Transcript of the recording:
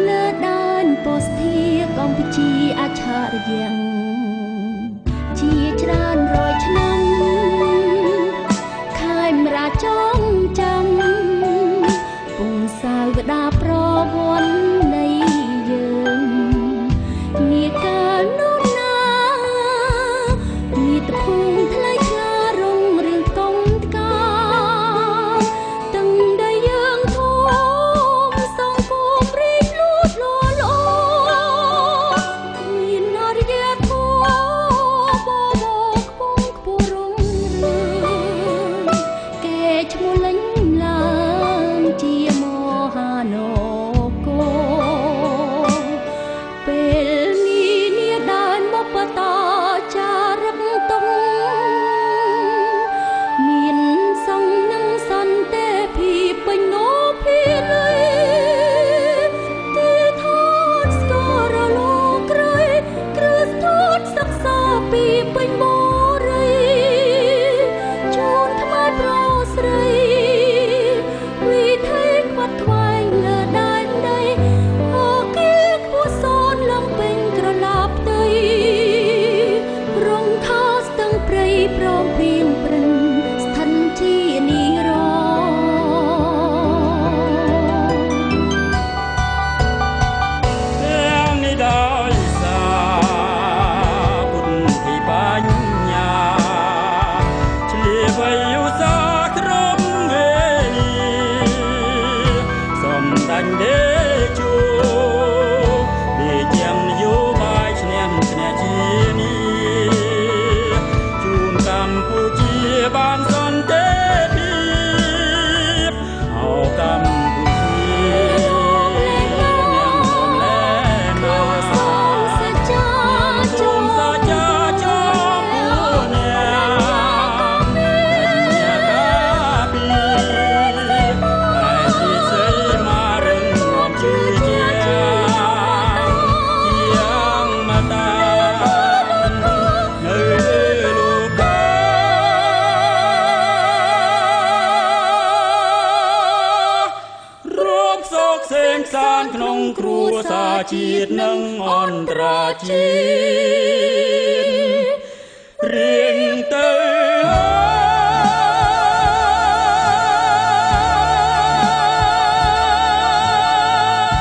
លើដែនពោធិ៍ធាកម្ពុជាអច្ឆរិយៈជាច្រើនរយឆ្នាំខែមរាចងចាំពងសាវតាប្រវត្តិនៃយើងនាកាលនោះណាមាតុភូមិថ្លៃថ្លារុងរឿងកុំតកាទាំងដែលយើងធំសង្គមរីកលូតលាស់ល្អមានអរិយធម៌បបខ្ពង់ខ្ពស់រុងរឿងគេឈ្មោះលេញឡើងជាមហានគរពេលនេះនាដែនបបតចារឹកតុងមានសង្ឃនឹងសន្តិភាពពេញនោភារ័យទីថតស្គរលោកក្រៃគ្រឹះថតសិក្សាពីពេញបរិយជូនថ្មប្រស្រីវិថីខ្វាត់ខ្វែងលើដែនដីអូគេខ្ពស់សូនលំពេញក្រឡាប់ដីរងខោស្ទឹងព្រៃព្រមព្រៀងព្រិនស្ថិនជានិរទាំងនេះដោយសារពុទ្ធិបញ្ញាឆ្លៀវឧស្សាហ៍ក្រុមវេលាសំដាញ់ដេជោវាជានយោបាយឈ្នះជានេះជូនកម្ពុជាបានសន្តិភាពអោកម្ពុជានាងបំលែមកសច្ចាចុងសាចាចោពួនាបញ្ញាកាពីតែទីសីមករឹងនាំជឿជាយ៉ាងមតានៅលើការោគសោកសេមសានក្នុងគ្រួសារជាតិនិងអន្តរជាតិរៀងទៅ